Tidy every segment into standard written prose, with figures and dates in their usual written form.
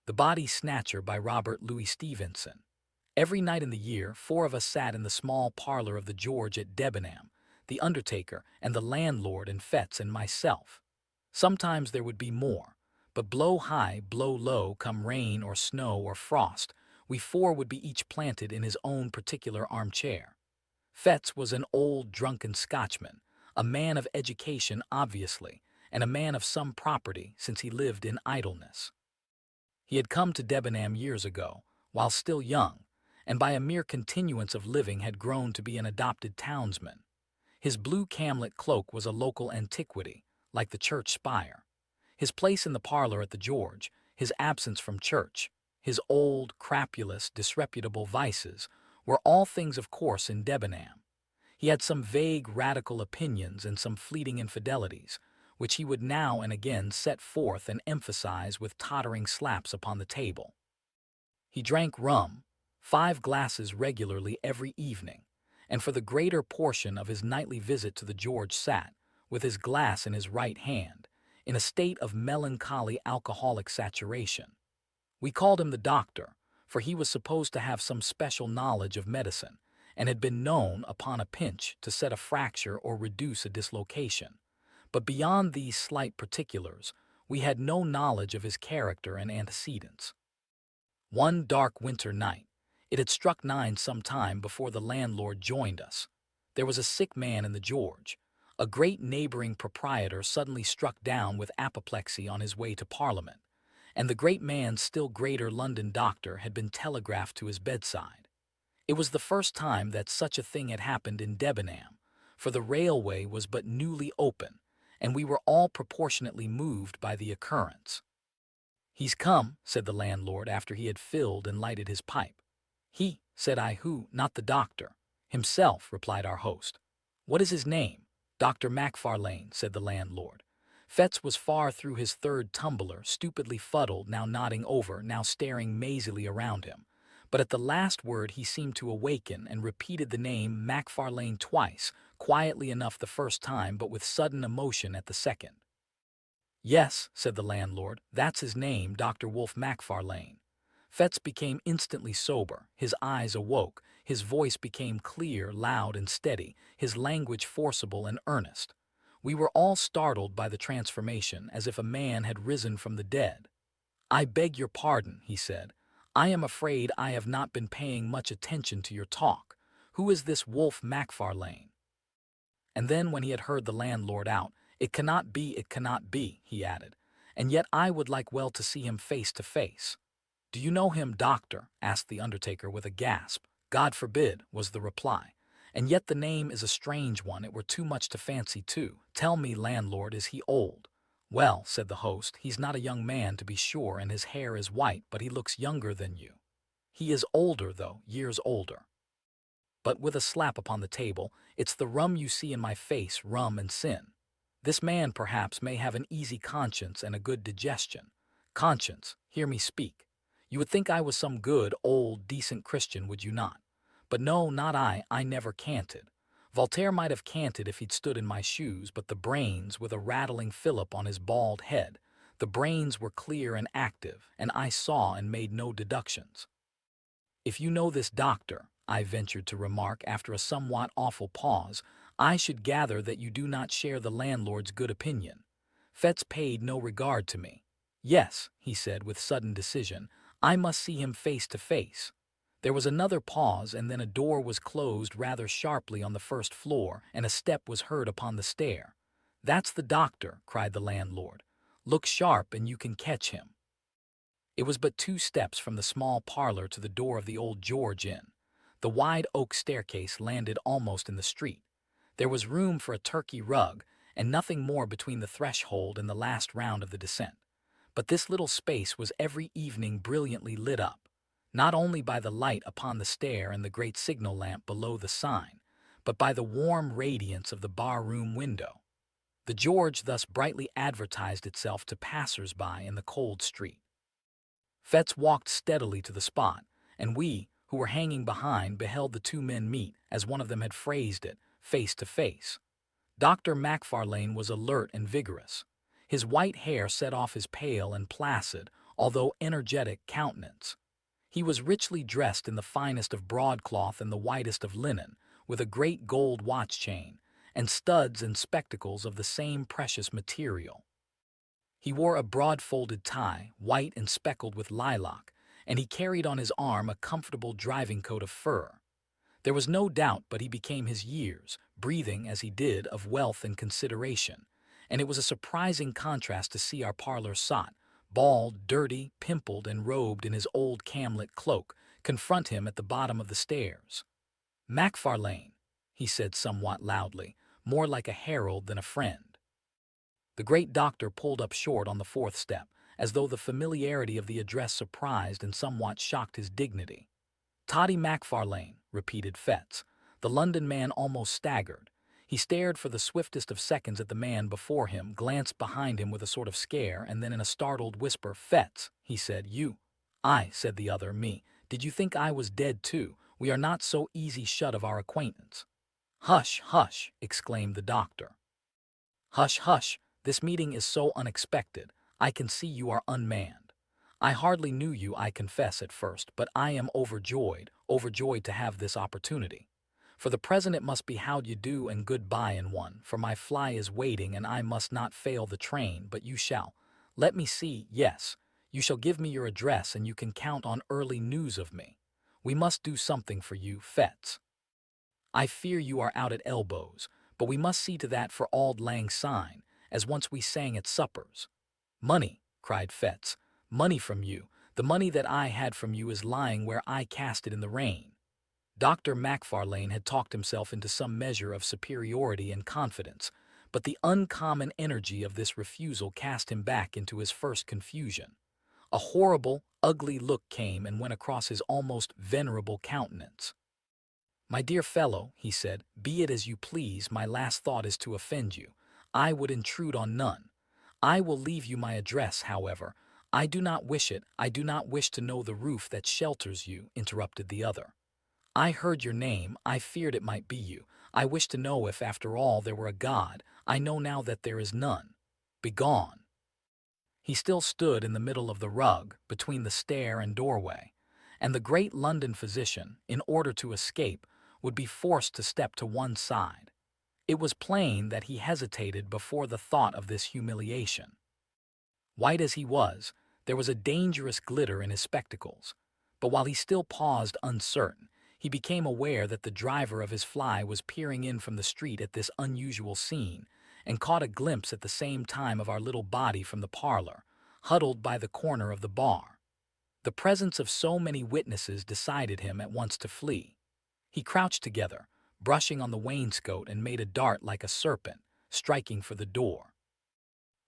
The Body Snatcher by Robert Louis Stevenson. Every night in the year, four of us sat in the small parlor of the George at Debenham, the undertaker and the landlord and Fettes and myself. Sometimes there would be more, but blow high, blow low, come rain or snow or frost, we four would be each planted in his own particular armchair. Fettes was an old drunken Scotchman, a man of education obviously, and a man of some property since he lived in idleness. He had come to Debenham years ago, while still young, and by a mere continuance of living had grown to be an adopted townsman. His blue camlet cloak was a local antiquity, like the church spire. His place in the parlor at the George, his absence from church, his old, crapulous, disreputable vices, were all things of course in Debenham. He had some vague radical opinions and some fleeting infidelities, which he would now and again set forth and emphasize with tottering slaps upon the table. He drank rum, 5 glasses regularly every evening, and for the greater portion of his nightly visit to the George sat, with his glass in his right hand, in a state of melancholy alcoholic saturation. We called him the doctor, for he was supposed to have some special knowledge of medicine, and had been known, upon a pinch, to set a fracture or reduce a dislocation. But beyond these slight particulars, we had no knowledge of his character and antecedents. One dark winter night, it had struck 9 some time before the landlord joined us. There was a sick man in the George. A great neighboring proprietor suddenly struck down with apoplexy on his way to Parliament, and the great man's still greater London doctor had been telegraphed to his bedside. It was the first time that such a thing had happened in Debenham, for the railway was but newly open, and we were all proportionately moved by the occurrence. "He's come," said the landlord after he had filled and lighted his pipe. "He," said I. "Who? Not the doctor." "Himself," replied our host. "What is his name?" "Dr. Macfarlane," said the landlord. Fettes was far through his 3rd tumbler, stupidly fuddled, now nodding over, now staring mazily around him. But at the last word he seemed to awaken and repeated the name Macfarlane twice, quietly enough the first time, but with sudden emotion at the second. "Yes," said the landlord, "that's his name, Dr. Wolfe Macfarlane." Fettes became instantly sober, his eyes awoke, his voice became clear, loud, and steady, his language forcible and earnest. We were all startled by the transformation, as if a man had risen from the dead. "I beg your pardon," he said. "I am afraid I have not been paying much attention to your talk. Who is this Wolfe Macfarlane?" And then, when he had heard the landlord out, it cannot be," he added. "And yet I would like well to see him face to face." "Do you know him, doctor?" asked the undertaker with a gasp. "God forbid," was the reply. "And yet the name is a strange one, it were too much to fancy too. Tell me, landlord, is he old?" "Well," said the host, "he's not a young man to be sure, and his hair is white, but he looks younger than you. He is older, though, years older. But," with a slap upon the table, "it's the rum you see in my face, rum and sin. This man, perhaps, may have an easy conscience and a good digestion. Conscience, hear me speak. You would think I was some good, old, decent Christian, would you not? But no, not I never canted. Voltaire might have canted if he'd stood in my shoes, but the brains, with a rattling fillip on his bald head, the brains were clear and active, and I saw and made no deductions. If you know this doctor," I ventured to remark after a somewhat awful pause, "I should gather that you do not share the landlord's good opinion." Fettes paid no regard to me. "Yes," he said with sudden decision, "I must see him face to face." There was another pause, and then a door was closed rather sharply on the first floor, and a step was heard upon the stair. "That's the doctor," cried the landlord. "Look sharp and you can catch him." It was but 2 steps from the small parlor to the door of the old George Inn. The wide oak staircase landed almost in the street. There was room for a Turkey rug, and nothing more between the threshold and the last round of the descent. But this little space was every evening brilliantly lit up, not only by the light upon the stair and the great signal lamp below the sign, but by the warm radiance of the bar-room window. The George thus brightly advertised itself to passers-by in the cold street. Fettes walked steadily to the spot, and we, who were hanging behind, beheld the 2 men meet, as one of them had phrased it, face to face. Dr. Macfarlane was alert and vigorous. His white hair set off his pale and placid, although energetic countenance. He was richly dressed in the finest of broadcloth and the whitest of linen, with a great gold watch chain, and studs and spectacles of the same precious material. He wore a broad-folded tie, white and speckled with lilac, and he carried on his arm a comfortable driving coat of fur. There was no doubt but he became his years, breathing, as he did, of wealth and consideration, and it was a surprising contrast to see our parlor sot, bald, dirty, pimpled, and robed in his old camlet cloak, confront him at the bottom of the stairs. "Macfarlane," he said somewhat loudly, more like a herald than a friend. The great doctor pulled up short on the fourth step, as though the familiarity of the address surprised and somewhat shocked his dignity. "Toddy Macfarlane," repeated Fettes. The London man almost staggered. He stared for the swiftest of seconds at the man before him, glanced behind him with a sort of scare, and then in a startled whisper, "Fettes," he said, "you—" "I," said the other, "me. Did you think I was dead too? We are not so easy shut of our acquaintance." "Hush, hush!" exclaimed the doctor. "Hush, hush! This meeting is so unexpected. I can see you are unmanned. I hardly knew you, I confess, at first, but I am overjoyed, overjoyed to have this opportunity. For the present it must be how d'ye do and goodbye in one, for my fly is waiting and I must not fail the train, but you shall. Let me see, yes, you shall give me your address and you can count on early news of me. We must do something for you, Fettes. I fear you are out at elbows, but we must see to that for auld lang syne, as once we sang at suppers." "Money," cried Fettes, "money from you. The money that I had from you is lying where I cast it in the rain." Dr. Macfarlane had talked himself into some measure of superiority and confidence, but the uncommon energy of this refusal cast him back into his first confusion. A horrible, ugly look came and went across his almost venerable countenance. "My dear fellow," he said, "be it as you please, my last thought is to offend you. I would intrude on none. I will leave you my address, however. I do not wish it, I do not wish to know the roof that shelters you," interrupted the other. "I heard your name, I feared it might be you. I wish to know if after all there were a God. I know now that there is none. Begone." He still stood in the middle of the rug, between the stair and doorway, and the great London physician, in order to escape, would be forced to step to one side. It was plain that he hesitated before the thought of this humiliation. White as he was, there was a dangerous glitter in his spectacles, but while he still paused uncertain, he became aware that the driver of his fly was peering in from the street at this unusual scene, and caught a glimpse at the same time of our little body from the parlor, huddled by the corner of the bar. The presence of so many witnesses decided him at once to flee. He crouched together, brushing on the wainscot, and made a dart like a serpent, striking for the door.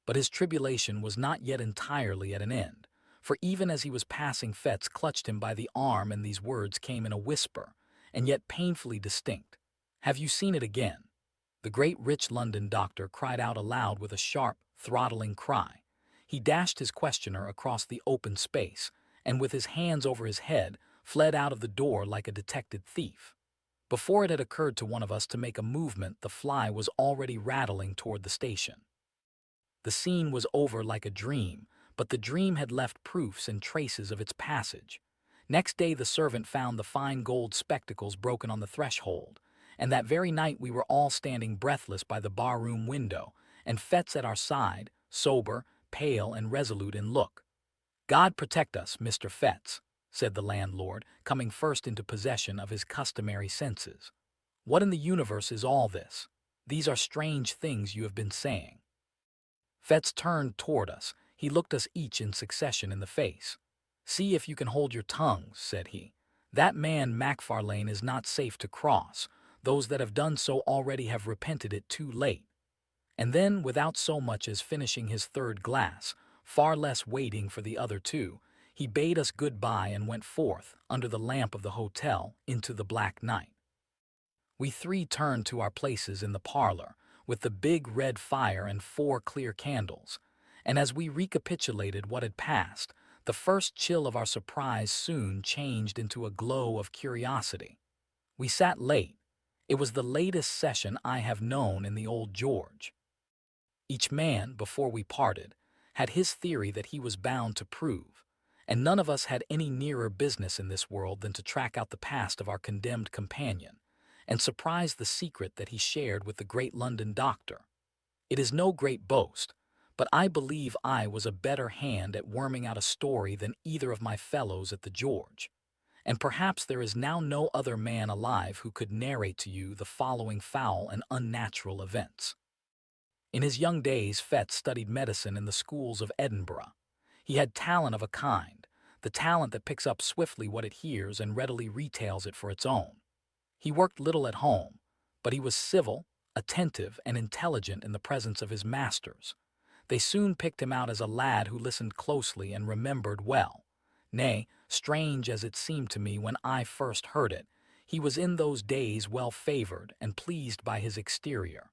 But his tribulation was not yet entirely at an end, for even as he was passing, Fettes clutched him by the arm, and these words came in a whisper, and yet painfully distinct. "Have you seen it again?" The great rich London doctor cried out aloud with a sharp, throttling cry. He dashed his questioner across the open space, and with his hands over his head, fled out of the door like a detected thief. Before it had occurred to one of us to make a movement, the fly was already rattling toward the station. The scene was over like a dream, but the dream had left proofs and traces of its passage. Next day the servant found the fine gold spectacles broken on the threshold, and that very night we were all standing breathless by the bar-room window, and Fettes at our side, sober, pale, and resolute in look. "God protect us, Mr. Fettes," said the landlord, coming first into possession of his customary senses. "What in the universe is all this? These are strange things you have been saying." Fettes turned toward us. He looked us each in succession in the face. "See if you can hold your tongues," said he. "That man Macfarlane is not safe to cross. Those that have done so already have repented it too late." And then, without so much as finishing his third glass, far less waiting for the other two, he bade us good-bye and went forth, under the lamp of the hotel, into the black night. We three turned to our places in the parlor, with the big red fire and 4 clear candles, and as we recapitulated what had passed, the first chill of our surprise soon changed into a glow of curiosity. We sat late. It was the latest session I have known in the Old George. Each man, before we parted, had his theory that he was bound to prove, and none of us had any nearer business in this world than to track out the past of our condemned companion, and surprise the secret that he shared with the great London doctor. It is no great boast, but I believe I was a better hand at worming out a story than either of my fellows at the George, and perhaps there is now no other man alive who could narrate to you the following foul and unnatural events. In his young days, Fettes studied medicine in the schools of Edinburgh. He had talent of a kind, the talent that picks up swiftly what it hears and readily retails it for its own. He worked little at home, but he was civil, attentive, and intelligent in the presence of his masters. They soon picked him out as a lad who listened closely and remembered well. Nay, strange as it seemed to me when I first heard it, he was in those days well favored and pleased by his exterior.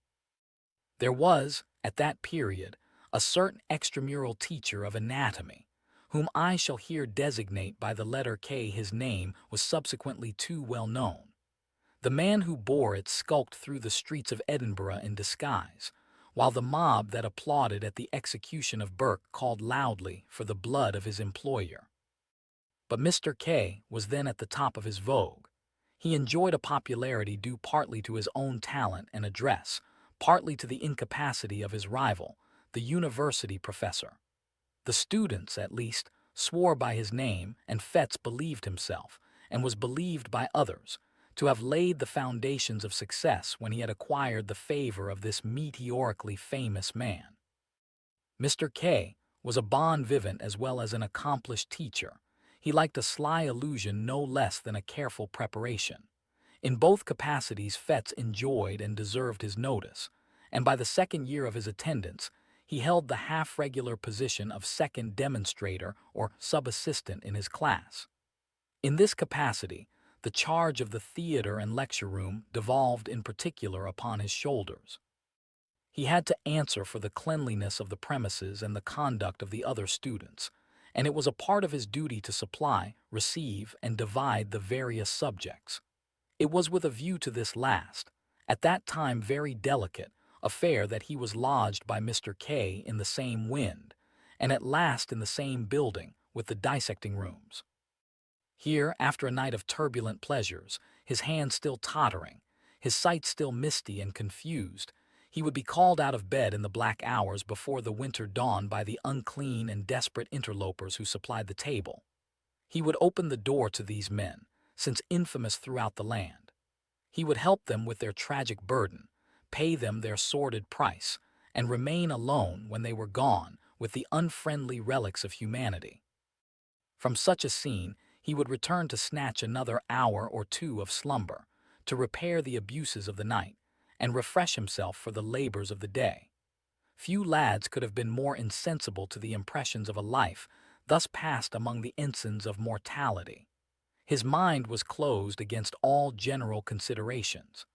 There was, at that period, a certain extramural teacher of anatomy, whom I shall here designate by the letter K. His name was subsequently too well known. The man who bore it skulked through the streets of Edinburgh in disguise, while the mob that applauded at the execution of Burke called loudly for the blood of his employer. But Mr. K. was then at the top of his vogue. He enjoyed a popularity due partly to his own talent and address, partly to the incapacity of his rival, the university professor. The students, at least, swore by his name, and Fettes believed himself, and was believed by others, to have laid the foundations of success when he had acquired the favor of this meteorically famous man. Mr. K. was a bon vivant as well as an accomplished teacher. He liked a sly allusion no less than a careful preparation. In both capacities Fettes enjoyed and deserved his notice, and by the second year of his attendance, he held the half-regular position of second demonstrator or sub-assistant in his class. In this capacity, the charge of the theater and lecture room devolved in particular upon his shoulders. He had to answer for the cleanliness of the premises and the conduct of the other students, and it was a part of his duty to supply, receive, and divide the various subjects. It was with a view to this last, at that time very delicate, affair that he was lodged by Mr. K. in the same wind, and at last in the same building with the dissecting rooms. Here, after a night of turbulent pleasures, his hand still tottering, his sight still misty and confused, he would be called out of bed in the black hours before the winter dawn by the unclean and desperate interlopers who supplied the table. He would open the door to these men, since infamous throughout the land. He would help them with their tragic burden, pay them their sordid price, and remain alone when they were gone with the unfriendly relics of humanity. From such a scene, he would return to snatch another hour or two of slumber, to repair the abuses of the night, and refresh himself for the labors of the day. Few lads could have been more insensible to the impressions of a life thus passed among the ensigns of mortality. His mind was closed against all general considerations.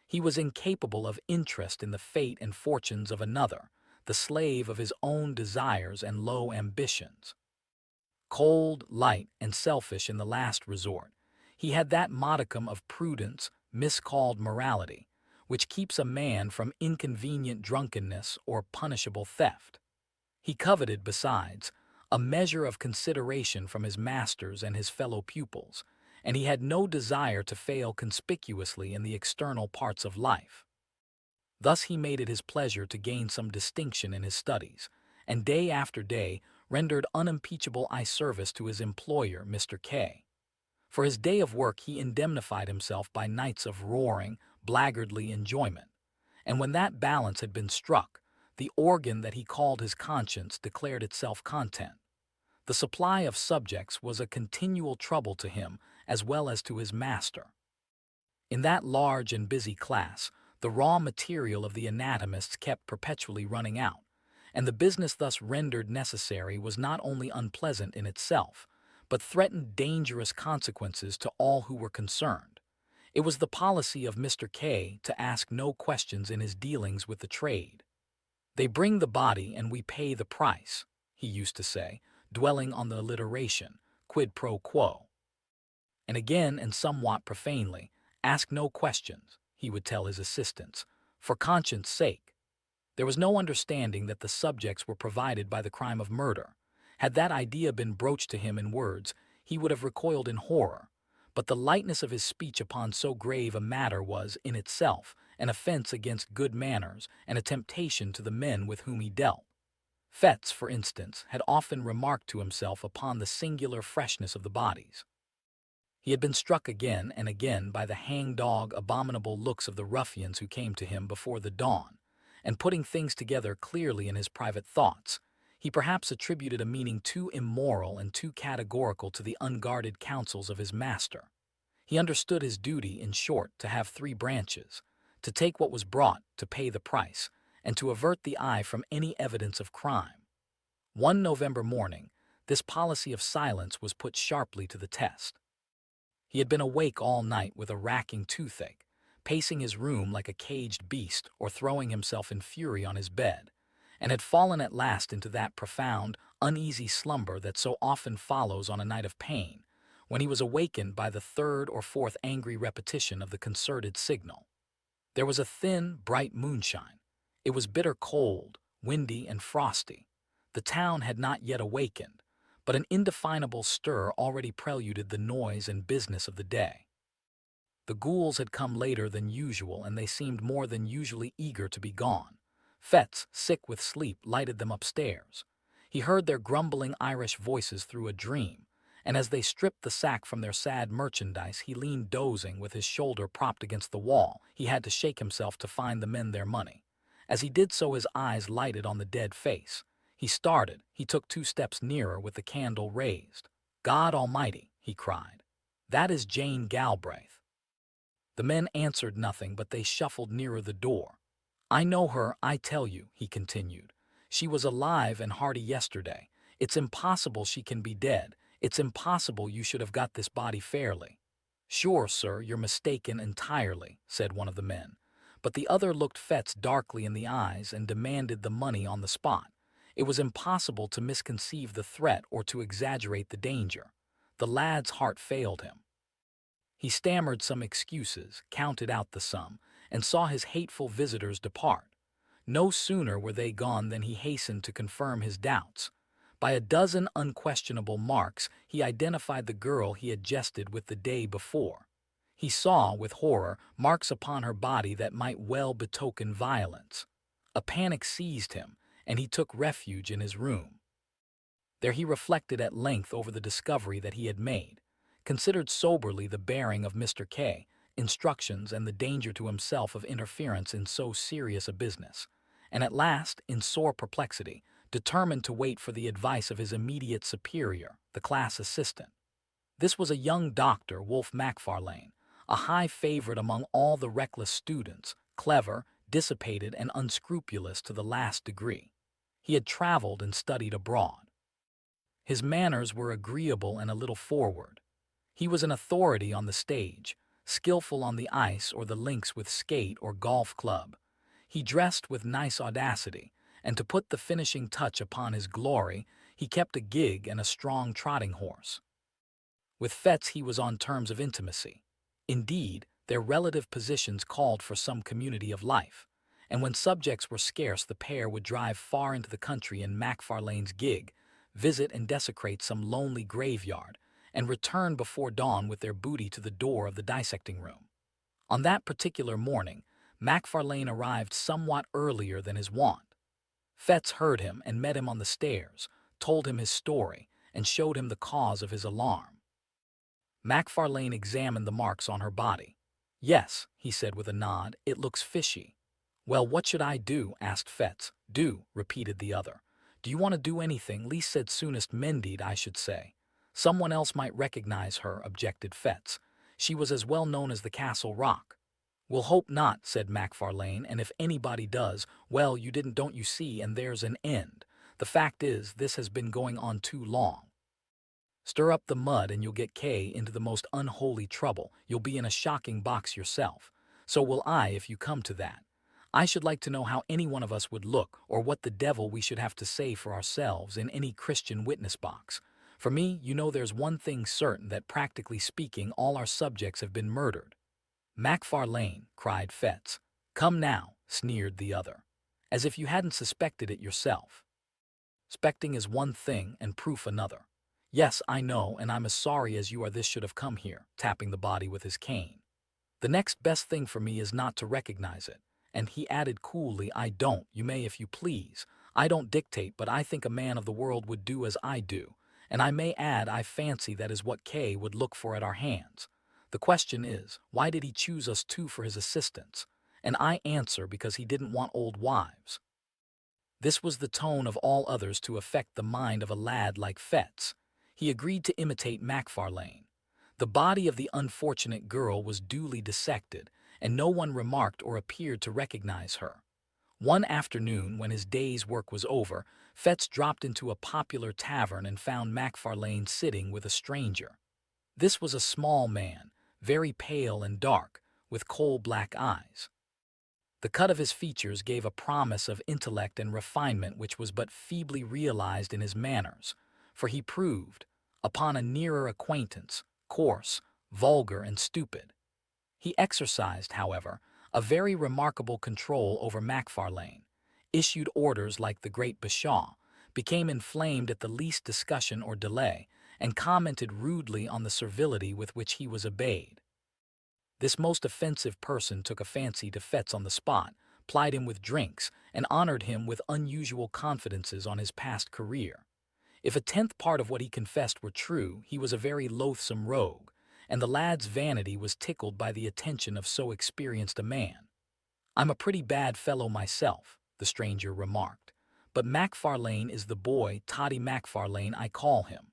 He was incapable of interest in the fate and fortunes of another, the slave of his own desires and low ambitions. Cold, light, and selfish in the last resort, he had that modicum of prudence, miscalled morality, which keeps a man from inconvenient drunkenness or punishable theft. He coveted, besides, a measure of consideration from his masters and his fellow pupils, and he had no desire to fail conspicuously in the external parts of life. Thus he made it his pleasure to gain some distinction in his studies, and day after day rendered unimpeachable eye service to his employer, Mr. K. For his day of work he indemnified himself by nights of roaring, blackguardly enjoyment, and when that balance had been struck, the organ that he called his conscience declared itself content. The supply of subjects was a continual trouble to him as well as to his master. In that large and busy class, the raw material of the anatomists kept perpetually running out, and the business thus rendered necessary was not only unpleasant in itself, but threatened dangerous consequences to all who were concerned. It was the policy of Mr. K. to ask no questions in his dealings with the trade. "They bring the body and we pay the price," he used to say, dwelling on the alliteration, quid pro quo. And again, and somewhat profanely, "Ask no questions," he would tell his assistants, "for conscience' sake." There was no understanding that the subjects were provided by the crime of murder. Had that idea been broached to him in words, he would have recoiled in horror. But the lightness of his speech upon so grave a matter was, in itself, an offense against good manners and a temptation to the men with whom he dealt. Fettes, for instance, had often remarked to himself upon the singular freshness of the bodies. He had been struck again and again by the hang-dog, abominable looks of the ruffians who came to him before the dawn, and putting things together clearly in his private thoughts, he perhaps attributed a meaning too immoral and too categorical to the unguarded counsels of his master. He understood his duty, in short, to have three branches: to take what was brought, to pay the price, and to avert the eye from any evidence of crime. One November morning, this policy of silence was put sharply to the test. He had been awake all night with a racking toothache, pacing his room like a caged beast or throwing himself in fury on his bed, and had fallen at last into that profound, uneasy slumber that so often follows on a night of pain, when he was awakened by the third or fourth angry repetition of the concerted signal. There was a thin, bright moonshine. It was bitter cold, windy, and frosty. The town had not yet awakened, but an indefinable stir already preluded the noise and business of the day. The ghouls had come later than usual, and they seemed more than usually eager to be gone. Fettes, sick with sleep, lighted them upstairs. He heard their grumbling Irish voices through a dream, and as they stripped the sack from their sad merchandise, he leaned dozing with his shoulder propped against the wall. He had to shake himself to find the men their money. As he did so, his eyes lighted on the dead face. He started. He took 2 steps nearer with the candle raised. "God Almighty!" he cried. "That is Jane Galbraith." The men answered nothing, but they shuffled nearer the door. "I know her, I tell you," he continued. "She was alive and hearty yesterday. It's impossible she can be dead. It's impossible you should have got this body fairly." "Sure, sir, you're mistaken entirely," said one of the men. But the other looked Fettes darkly in the eyes and demanded the money on the spot. It was impossible to misconceive the threat or to exaggerate the danger. The lad's heart failed him. He stammered some excuses, counted out the sum, and saw his hateful visitors depart. No sooner were they gone than he hastened to confirm his doubts. By a dozen unquestionable marks, he identified the girl he had jested with the day before. He saw, with horror, marks upon her body that might well betoken violence. A panic seized him, and he took refuge in his room. There he reflected at length over the discovery that he had made, considered soberly the bearing of Mr. K. instructions and the danger to himself of interference in so serious a business, and at last, in sore perplexity, determined to wait for the advice of his immediate superior, the class assistant. This was a young doctor, Wolfe Macfarlane, a high favorite among all the reckless students, clever, dissipated, and unscrupulous to the last degree. He had traveled and studied abroad. His manners were agreeable and a little forward. He was an authority on the stage, skillful on the ice or the links with skate or golf club. He dressed with nice audacity, and to put the finishing touch upon his glory, he kept a gig and a strong trotting horse. With Fettes he was on terms of intimacy. Indeed, their relative positions called for some community of life, and when subjects were scarce the pair would drive far into the country in Macfarlane's gig, visit and desecrate some lonely graveyard, and return before dawn with their booty to the door of the dissecting room. On that particular morning, Macfarlane arrived somewhat earlier than his wont. Fettes heard him and met him on the stairs, told him his story, and showed him the cause of his alarm. Macfarlane examined the marks on her body. "Yes," he said with a nod, "it looks fishy." "Well, what should I do?" asked Fettes. "Do," repeated the other. "Do you want to do anything? Least said soonest mended, I should say." "Someone else might recognize her," objected Fettes. "She was as well known as the Castle Rock." "We'll hope not," said Macfarlane, "and if anybody does, well, you didn't, don't you see, and there's an end. The fact is, this has been going on too long. Stir up the mud and you'll get K into the most unholy trouble. You'll be in a shocking box yourself. So will I if you come to that. I should like to know how any one of us would look, or what the devil we should have to say for ourselves in any Christian witness box. For me, you know, there's one thing certain, that practically speaking all our subjects have been murdered." "Macfarlane," cried Fettes. "Come now," sneered the other, "as if you hadn't suspected it yourself." Suspecting is one thing and proof another. Yes, I know, and I'm as sorry as you are this should have come here, tapping the body with his cane. The next best thing for me is not to recognize it. And he added coolly, I don't, you may if you please. I don't dictate, but I think a man of the world would do as I do. And I may add, I fancy that is what Kay would look for at our hands. The question is, why did he choose us two for his assistants? And I answer, because he didn't want old wives. This was the tone of all others to affect the mind of a lad like Fettes. He agreed to imitate Macfarlane. The body of the unfortunate girl was duly dissected, and no one remarked or appeared to recognize her. One afternoon, when his day's work was over, Fettes dropped into a popular tavern and found Macfarlane sitting with a stranger. This was a small man, very pale and dark, with coal-black eyes. The cut of his features gave a promise of intellect and refinement which was but feebly realized in his manners, for he proved, upon a nearer acquaintance, coarse, vulgar, and stupid. He exercised, however, a very remarkable control over Macfarlane, issued orders like the great Bashaw, became inflamed at the least discussion or delay, and commented rudely on the servility with which he was obeyed. This most offensive person took a fancy to Fettes on the spot, plied him with drinks, and honored him with unusual confidences on his past career. If a tenth part of what he confessed were true, he was a very loathsome rogue, and the lad's vanity was tickled by the attention of so experienced a man. I'm a pretty bad fellow myself, the stranger remarked, but Macfarlane is the boy, Toddy Macfarlane I call him.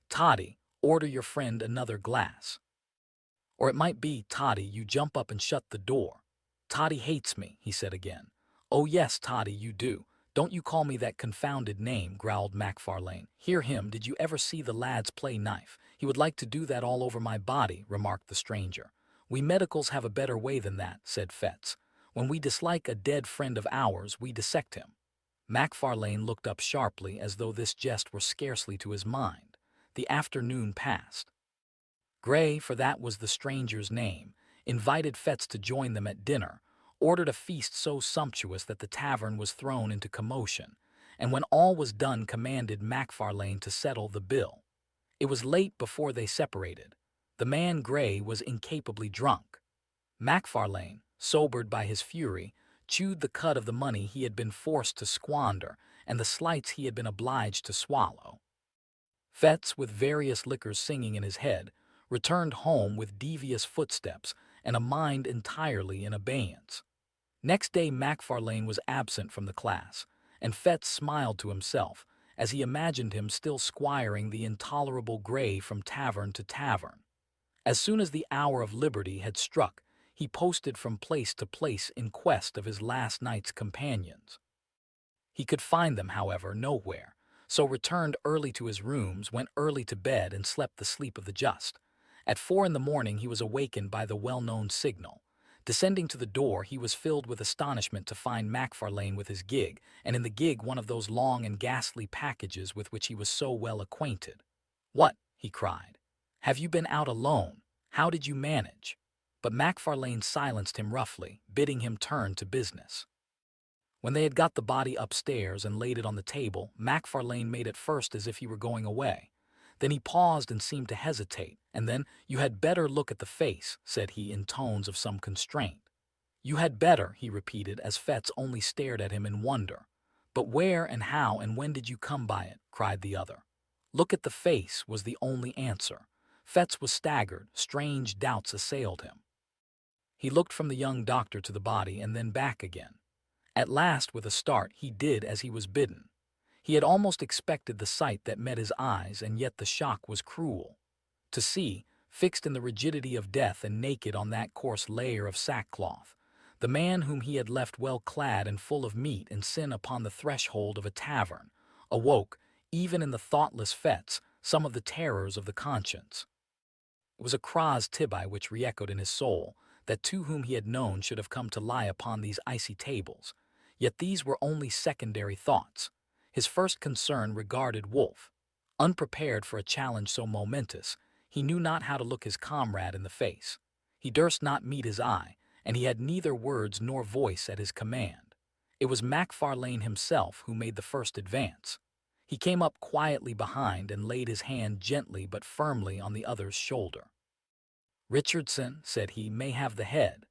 Toddy, order your friend another glass. Or it might be, Toddy, you jump up and shut the door. Toddy hates me, he said again. Oh yes, Toddy, you do. Don't you call me that confounded name, growled Macfarlane. Hear him, did you ever see the lads play knife? He would like to do that all over my body, remarked the stranger. We medicals have a better way than that, said Fettes. When we dislike a dead friend of ours, we dissect him. Macfarlane looked up sharply as though this jest were scarcely to his mind. The afternoon passed. Gray, for that was the stranger's name, invited Fettes to join them at dinner, ordered a feast so sumptuous that the tavern was thrown into commotion, and when all was done commanded Macfarlane to settle the bill. It was late before they separated. The man Gray was incapably drunk. Macfarlane, sobered by his fury, chewed the cud of the money he had been forced to squander and the slights he had been obliged to swallow. Fettes, with various liquors singing in his head, returned home with devious footsteps and a mind entirely in abeyance. Next day Macfarlane was absent from the class, and Fettes smiled to himself as he imagined him still squiring the intolerable Gray from tavern to tavern. As soon as the hour of liberty had struck, he posted from place to place in quest of his last night's companions. He could find them, however, nowhere, so returned early to his rooms, went early to bed, and slept the sleep of the just. At 4 in the morning he was awakened by the well-known signal. Descending to the door, he was filled with astonishment to find Macfarlane with his gig, and in the gig one of those long and ghastly packages with which he was so well acquainted. "What?" he cried. "Have you been out alone? How did you manage?" But Macfarlane silenced him roughly, bidding him turn to business. When they had got the body upstairs and laid it on the table, Macfarlane made at first as if he were going away. Then he paused and seemed to hesitate, and then, "You had better look at the face," said he in tones of some constraint. "You had better," he repeated, as Fettes only stared at him in wonder. "But where and how and when did you come by it?" cried the other. "Look at the face," was the only answer. Fettes was staggered, strange doubts assailed him. He looked from the young doctor to the body and then back again. At last, with a start, he did as he was bidden. He had almost expected the sight that met his eyes, and yet the shock was cruel. To see, fixed in the rigidity of death and naked on that coarse layer of sackcloth, the man whom he had left well clad and full of meat and sin upon the threshold of a tavern, awoke, even in the thoughtless Fettes, some of the terrors of the conscience. It was a cras tibi which re-echoed in his soul, that two whom he had known should have come to lie upon these icy tables. Yet these were only secondary thoughts. His first concern regarded Wolfe. Unprepared for a challenge so momentous, he knew not how to look his comrade in the face. He durst not meet his eye, and he had neither words nor voice at his command. It was Macfarlane himself who made the first advance. He came up quietly behind and laid his hand gently but firmly on the other's shoulder. "Richardson," said he, "may have the head."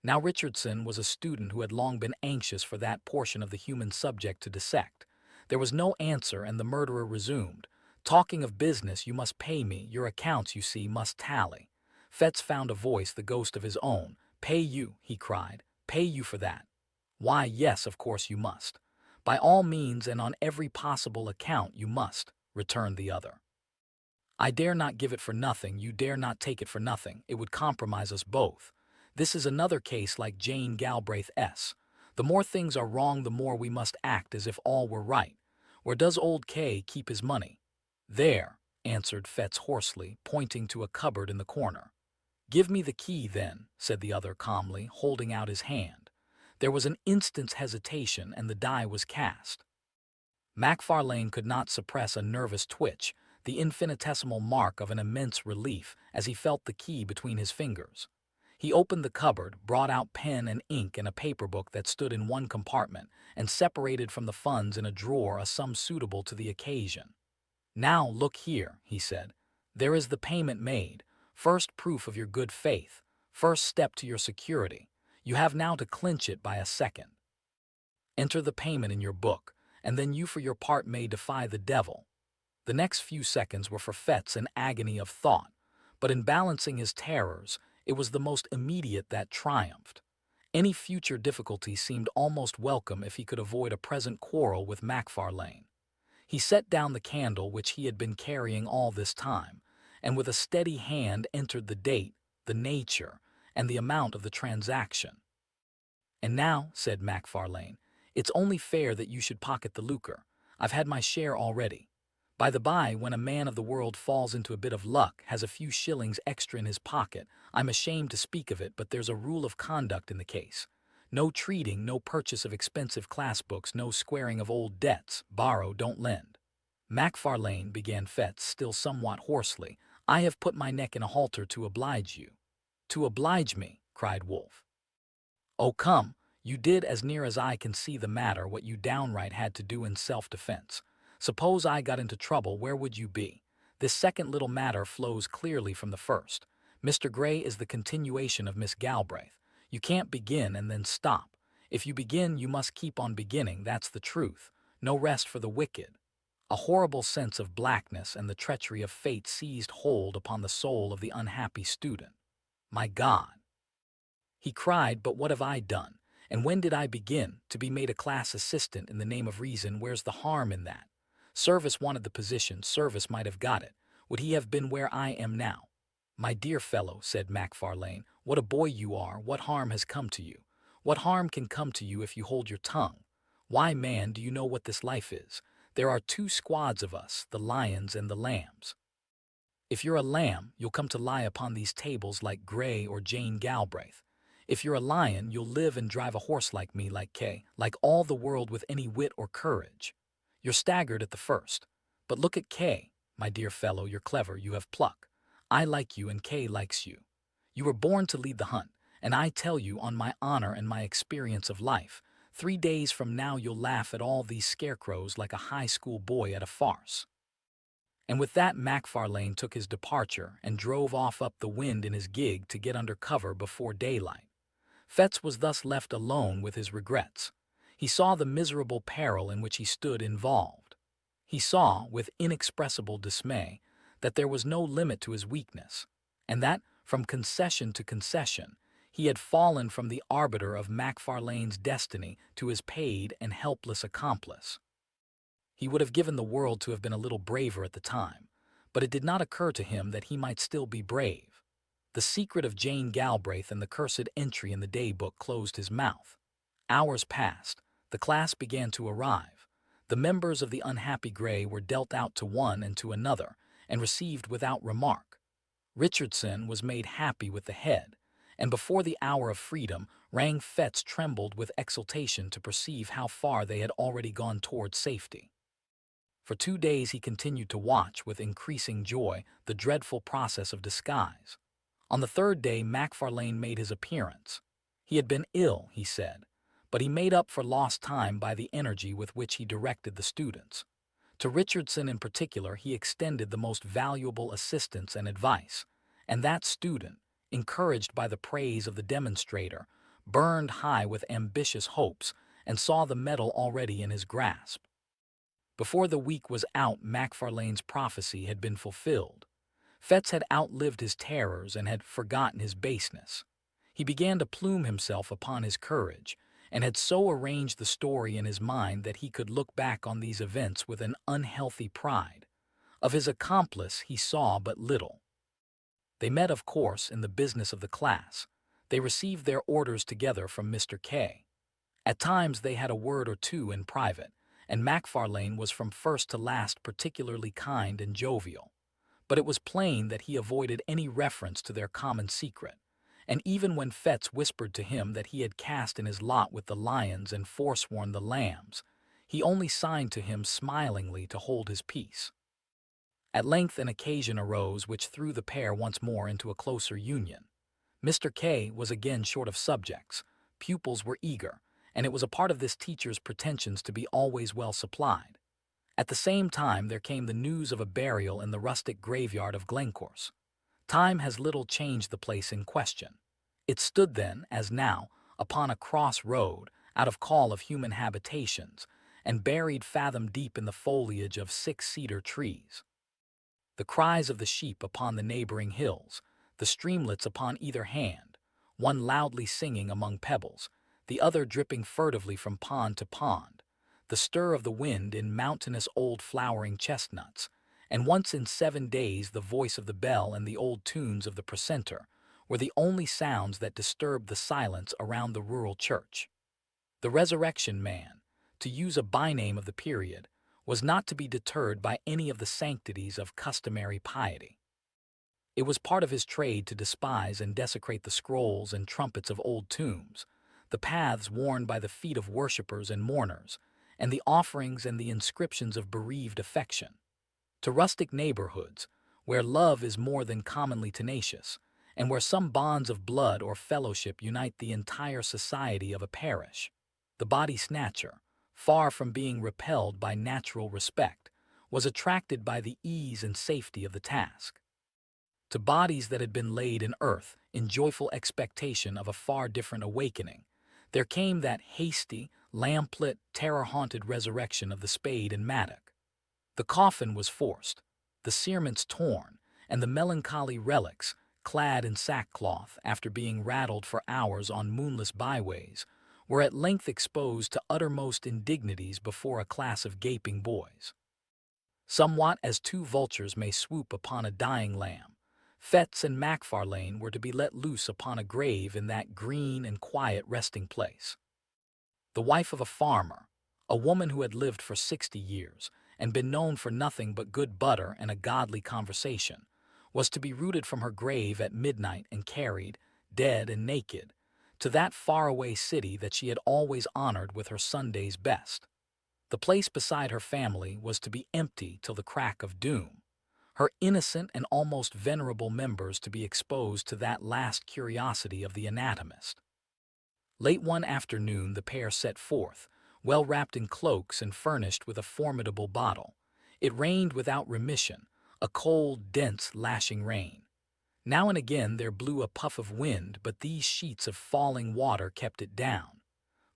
Now Richardson was a student who had long been anxious for that portion of the human subject to dissect. There was no answer, and the murderer resumed. "Talking of business, you must pay me. Your accounts, you see, must tally." Fettes found a voice, the ghost of his own. "Pay you," he cried. "Pay you for that?" "Why, yes, of course you must. By all means and on every possible account you must," returned the other. "I dare not give it for nothing, you dare not take it for nothing. It would compromise us both. This is another case like Jane Galbraith's. The more things are wrong, the more we must act as if all were right. Where does old K keep his money?" "There," answered Fettes hoarsely, pointing to a cupboard in the corner. "Give me the key, then," said the other calmly, holding out his hand. There was an instant's hesitation, and the die was cast. Macfarlane could not suppress a nervous twitch, the infinitesimal mark of an immense relief, as he felt the key between his fingers. He opened the cupboard, brought out pen and ink and a paper book that stood in one compartment, and separated from the funds in a drawer a sum suitable to the occasion. "Now look here," he said. "There is the payment made. First proof of your good faith. First step to your security. You have now to clinch it by a second. Enter the payment in your book, and then you for your part may defy the devil." The next few seconds were for Fettes an agony of thought, but in balancing his terrors, it was the most immediate that triumphed. Any future difficulty seemed almost welcome if he could avoid a present quarrel with Macfarlane. He set down the candle which he had been carrying all this time, and with a steady hand entered the date, the nature, and the amount of the transaction. "And now," said Macfarlane, "it's only fair that you should pocket the lucre. I've had my share already. By the by, when a man of the world falls into a bit of luck, has a few shillings extra in his pocket, I'm ashamed to speak of it, but there's a rule of conduct in the case. No treating, no purchase of expensive class books, no squaring of old debts. Borrow, don't lend." "Macfarlane," began Fettes, still somewhat hoarsely, "I have put my neck in a halter to oblige you." "To oblige me?" cried Wolfe. "Oh, come, you did, as near as I can see the matter, what you downright had to do in self-defense. Suppose I got into trouble, where would you be? This second little matter flows clearly from the first. Mr. Gray is the continuation of Miss Galbraith. You can't begin and then stop. If you begin, you must keep on beginning, that's the truth. No rest for the wicked." A horrible sense of blackness and the treachery of fate seized hold upon the soul of the unhappy student. "My God!" he cried, "but what have I done? And when did I begin? To be made a class assistant in the name of reason, where's the harm in that? Service wanted the position, Service might have got it. Would he have been where I am now?" "My dear fellow," said Macfarlane, "what a boy you are! What harm has come to you? What harm can come to you if you hold your tongue? Why, man, do you know what this life is? There are two squads of us, the lions and the lambs. If you're a lamb, you'll come to lie upon these tables like Gray or Jane Galbraith. If you're a lion, you'll live and drive a horse like me, like Kay, like all the world with any wit or courage. You're staggered at the first. But look at Kay. My dear fellow, you're clever, you have pluck. I like you and Kay likes you. You were born to lead the hunt, and I tell you on my honor and my experience of life, 3 days from now you'll laugh at all these scarecrows like a high school boy at a farce." And with that Macfarlane took his departure and drove off up the wind in his gig to get under cover before daylight. Fettes was thus left alone with his regrets. He saw the miserable peril in which he stood involved. He saw, with inexpressible dismay, that there was no limit to his weakness, and that, from concession to concession, he had fallen from the arbiter of Macfarlane's destiny to his paid and helpless accomplice. He would have given the world to have been a little braver at the time, but it did not occur to him that he might still be brave. The secret of Jane Galbraith and the cursed entry in the day-book closed his mouth. Hours passed. The class began to arrive. The members of the unhappy Gray were dealt out to one and to another, and received without remark. Richardson was made happy with the head, and before the hour of freedom, Rang Fettes trembled with exultation to perceive how far they had already gone toward safety. For 2 days he continued to watch with increasing joy the dreadful process of disguise. On the third day Macfarlane made his appearance. He had been ill, he said, but he made up for lost time by the energy with which he directed the students. To Richardson in particular, he extended the most valuable assistance and advice, and that student, encouraged by the praise of the demonstrator, burned high with ambitious hopes and saw the medal already in his grasp. Before the week was out, Macfarlane's prophecy had been fulfilled. Fettes had outlived his terrors and had forgotten his baseness. He began to plume himself upon his courage, and had so arranged the story in his mind that he could look back on these events with an unhealthy pride. Of his accomplice he saw but little. They met, of course, in the business of the class. They received their orders together from Mr. K. At times they had a word or two in private, and Macfarlane was from first to last particularly kind and jovial. But it was plain that he avoided any reference to their common secret, and even when Fettes whispered to him that he had cast in his lot with the lions and forsworn the lambs, he only signed to him smilingly to hold his peace. At length an occasion arose which threw the pair once more into a closer union. Mr. K. was again short of subjects, pupils were eager, and it was a part of this teacher's pretensions to be always well supplied. At the same time there came the news of a burial in the rustic graveyard of Glencourse. Time has little changed the place in question. It stood then, as now, upon a cross road, out of call of human habitations, and buried fathom deep in the foliage of 6 cedar trees. The cries of the sheep upon the neighboring hills, the streamlets upon either hand, one loudly singing among pebbles, the other dripping furtively from pond to pond, the stir of the wind in mountainous old flowering chestnuts, and once in 7 days the voice of the bell and the old tunes of the precentor were the only sounds that disturbed the silence around the rural church. The Resurrection Man, to use a byname of the period, was not to be deterred by any of the sanctities of customary piety. It was part of his trade to despise and desecrate the scrolls and trumpets of old tombs, the paths worn by the feet of worshippers and mourners, and the offerings and the inscriptions of bereaved affection. To rustic neighborhoods, where love is more than commonly tenacious, and where some bonds of blood or fellowship unite the entire society of a parish, the body snatcher, far from being repelled by natural respect, was attracted by the ease and safety of the task. To bodies that had been laid in earth in joyful expectation of a far different awakening, there came that hasty, lamplit, terror-haunted resurrection of the spade and mattock. The coffin was forced, the cerements torn, and the melancholy relics, clad in sackcloth after being rattled for hours on moonless byways, were at length exposed to uttermost indignities before a class of gaping boys. Somewhat as 2 vultures may swoop upon a dying lamb, Fettes and Macfarlane were to be let loose upon a grave in that green and quiet resting place. The wife of a farmer, a woman who had lived for 60 years and been known for nothing but good butter and a godly conversation, was to be rooted from her grave at midnight and carried, dead and naked, to that faraway city that she had always honored with her Sunday's best. The place beside her family was to be empty till the crack of doom, her innocent and almost venerable members to be exposed to that last curiosity of the anatomist. Late one afternoon the pair set forth, well wrapped in cloaks and furnished with a formidable bottle. It rained without remission, a cold, dense, lashing rain. Now and again there blew a puff of wind, but these sheets of falling water kept it down.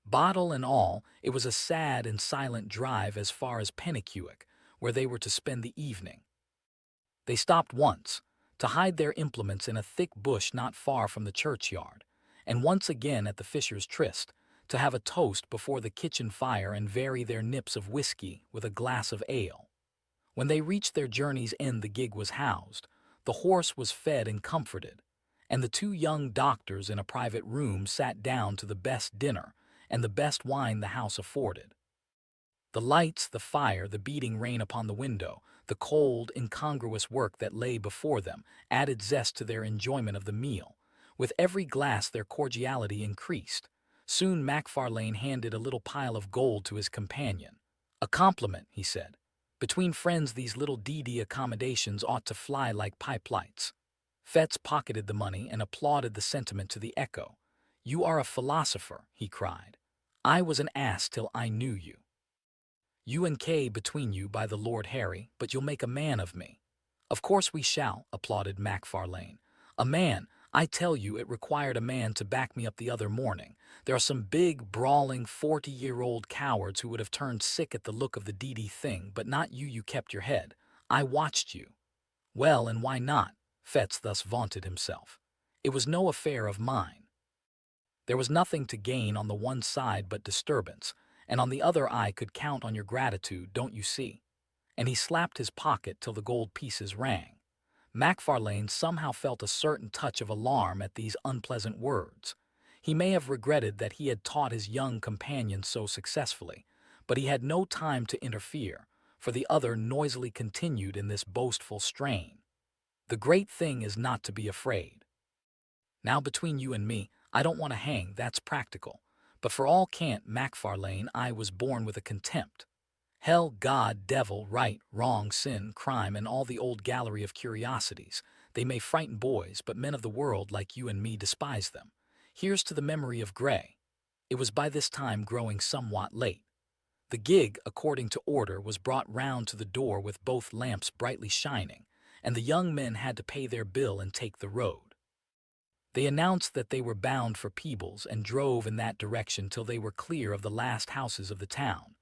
Bottle and all, it was a sad and silent drive as far as Penicuik, where they were to spend the evening. They stopped once, to hide their implements in a thick bush not far from the churchyard, and once again at the Fisher's Tryst, to have a toast before the kitchen fire and vary their nips of whiskey with a glass of ale. When they reached their journey's end the gig was housed, the horse was fed and comforted, and the 2 young doctors in a private room sat down to the best dinner and the best wine the house afforded. The lights, the fire, the beating rain upon the window, the cold, incongruous work that lay before them added zest to their enjoyment of the meal. With every glass their cordiality increased. Soon Macfarlane handed a little pile of gold to his companion. "A compliment," he said. "Between friends these little D.D. accommodations ought to fly like pipe lights." Fettes pocketed the money and applauded the sentiment to the echo. "You are a philosopher," he cried. "I was an ass till I knew you." "You and Kay between you, by the Lord Harry, but you'll make a man of me." "Of course we shall," applauded Macfarlane. "A man! I tell you it required a man to back me up the other morning. There are some big, brawling, 40-year-old cowards who would have turned sick at the look of the deedy thing, but not you. You kept your head. I watched you." "Well, and why not?" Fettes thus vaunted himself. "It was no affair of mine. There was nothing to gain on the one side but disturbance, and on the other I could count on your gratitude, don't you see?" And he slapped his pocket till the gold pieces rang. Macfarlane somehow felt a certain touch of alarm at these unpleasant words. He may have regretted that he had taught his young companion so successfully, but he had no time to interfere, for the other noisily continued in this boastful strain. "The great thing is not to be afraid. Now between you and me, I don't want to hang, that's practical. But for all cant, Macfarlane, I was born with a contempt. Hell, God, devil, right, wrong, sin, crime, and all the old gallery of curiosities. They may frighten boys, but men of the world like you and me despise them. Here's to the memory of Gray." It was by this time growing somewhat late. The gig, according to order, was brought round to the door with both lamps brightly shining, and the young men had to pay their bill and take the road. They announced that they were bound for Peebles and drove in that direction till they were clear of the last houses of the town.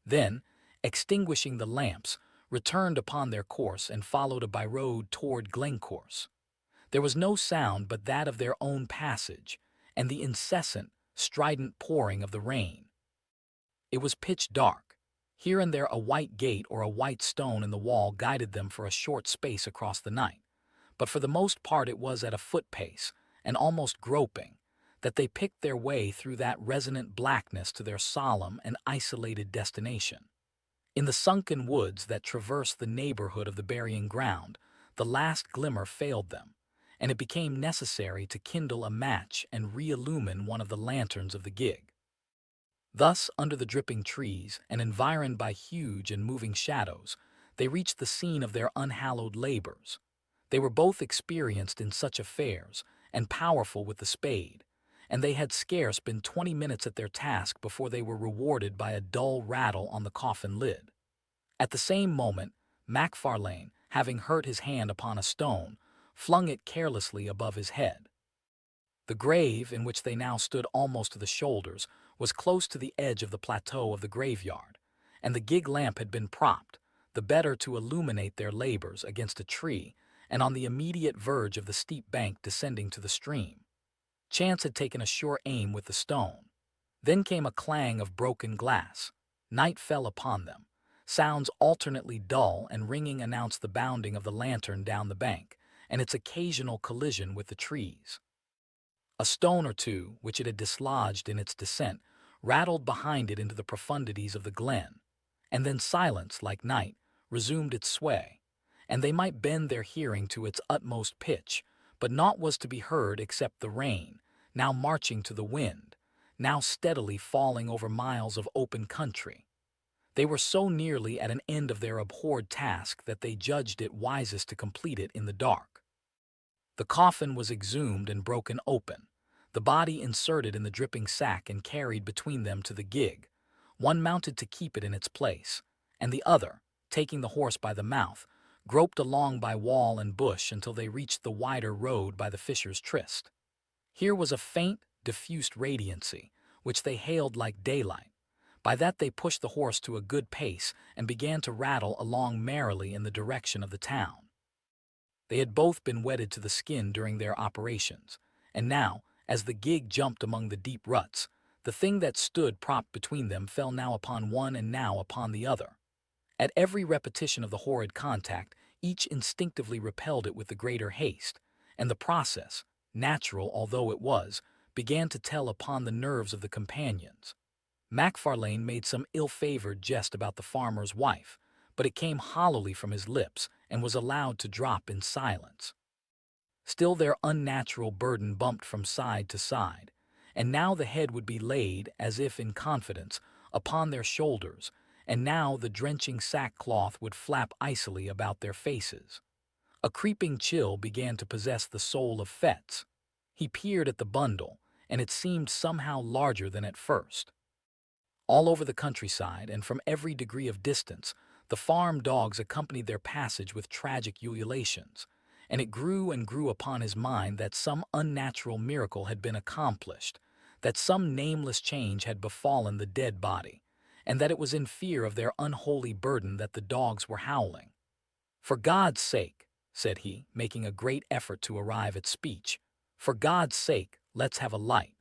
Then, extinguishing the lamps, returned upon their course and followed a by-road toward Glencourse. There was no sound but that of their own passage and the incessant, strident pouring of the rain. It was pitch dark. Here and there a white gate or a white stone in the wall guided them for a short space across the night, but for the most part it was at a foot pace, and almost groping, that they picked their way through that resonant blackness to their solemn and isolated destination. In the sunken woods that traversed the neighborhood of the burying ground, the last glimmer failed them, and it became necessary to kindle a match and re-illumine one of the lanterns of the gig. Thus, under the dripping trees, and environed by huge and moving shadows, they reached the scene of their unhallowed labors. They were both experienced in such affairs, and powerful with the spade, and they had scarce been 20 minutes at their task before they were rewarded by a dull rattle on the coffin lid. At the same moment, Macfarlane, having hurt his hand upon a stone, flung it carelessly above his head. The grave, in which they now stood almost to the shoulders, was close to the edge of the plateau of the graveyard, and the gig lamp had been propped, the better to illuminate their labors, against a tree, and on the immediate verge of the steep bank descending to the stream. Chance had taken a sure aim with the stone. Then came a clang of broken glass. Night fell upon them. Sounds alternately dull and ringing announced the bounding of the lantern down the bank, and its occasional collision with the trees. A stone or two, which it had dislodged in its descent, rattled behind it into the profundities of the glen, and then silence, like night, resumed its sway, and they might bend their hearing to its utmost pitch, but naught was to be heard except the rain, now marching to the wind, now steadily falling over miles of open country. They were so nearly at an end of their abhorred task that they judged it wisest to complete it in the dark. The coffin was exhumed and broken open, the body inserted in the dripping sack and carried between them to the gig. One mounted to keep it in its place, and the other, taking the horse by the mouth, groped along by wall and bush until they reached the wider road by the Fisher's Tryst. Here was a faint, diffused radiancy, which they hailed like daylight. By that they pushed the horse to a good pace and began to rattle along merrily in the direction of the town. They had both been wetted to the skin during their operations, and now, as the gig jumped among the deep ruts, the thing that stood propped between them fell now upon one and now upon the other. At every repetition of the horrid contact, each instinctively repelled it with the greater haste, and the process, natural although it was, began to tell upon the nerves of the companions. Macfarlane made some ill-favored jest about the farmer's wife, but it came hollowly from his lips and was allowed to drop in silence. Still their unnatural burden bumped from side to side, and now the head would be laid, as if in confidence, upon their shoulders, and now the drenching sackcloth would flap icily about their faces. A creeping chill began to possess the soul of Fettes. He peered at the bundle, and it seemed somehow larger than at first. All over the countryside and from every degree of distance, the farm dogs accompanied their passage with tragic ululations, and it grew and grew upon his mind that some unnatural miracle had been accomplished, that some nameless change had befallen the dead body, and that it was in fear of their unholy burden that the dogs were howling. "For God's sake," said he, making a great effort to arrive at speech, "for God's sake, let's have a light."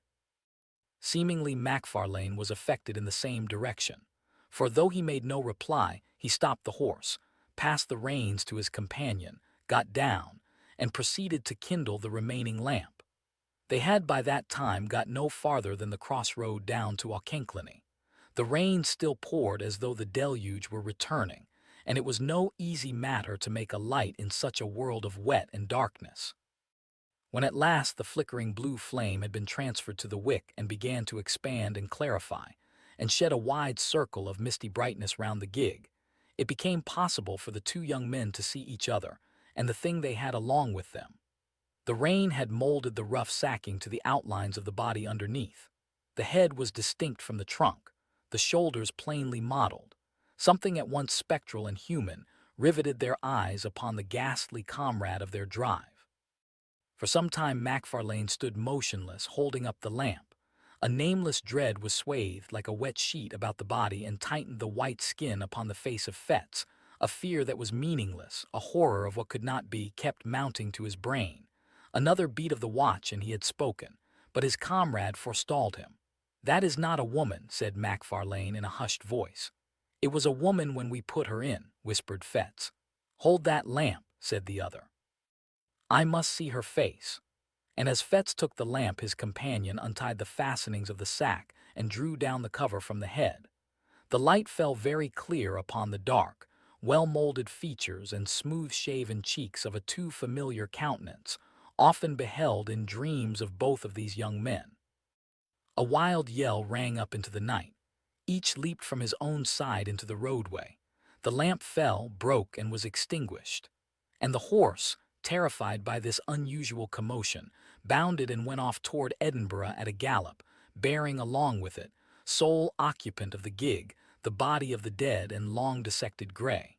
Seemingly Macfarlane was affected in the same direction, for though he made no reply, he stopped the horse, passed the reins to his companion, got down, and proceeded to kindle the remaining lamp. They had by that time got no farther than the crossroad down to Auchinleck. The rain still poured as though the deluge were returning, and it was no easy matter to make a light in such a world of wet and darkness. When at last the flickering blue flame had been transferred to the wick and began to expand and clarify, and shed a wide circle of misty brightness round the gig, it became possible for the two young men to see each other and the thing they had along with them. The rain had molded the rough sacking to the outlines of the body underneath. The head was distinct from the trunk, the shoulders plainly modeled. Something at once spectral and human riveted their eyes upon the ghastly comrade of their drive. For some time Macfarlane stood motionless, holding up the lamp. A nameless dread was swathed like a wet sheet about the body and tightened the white skin upon the face of Fettes. A fear that was meaningless, a horror of what could not be, kept mounting to his brain. Another beat of the watch and he had spoken, but his comrade forestalled him. "That is not a woman," said Macfarlane in a hushed voice. "It was a woman when we put her in," whispered Fettes. "Hold that lamp," said the other. "I must see her face." And as Fettes took the lamp, his companion untied the fastenings of the sack and drew down the cover from the head. The light fell very clear upon the dark, well-molded features and smooth-shaven cheeks of a too familiar countenance, often beheld in dreams of both of these young men. A wild yell rang up into the night. Each leaped from his own side into the roadway. The lamp fell, broke, and was extinguished. And the horse, terrified by this unusual commotion, bounded and went off toward Edinburgh at a gallop, bearing along with it, sole occupant of the gig, the body of the dead and long-dissected Grey.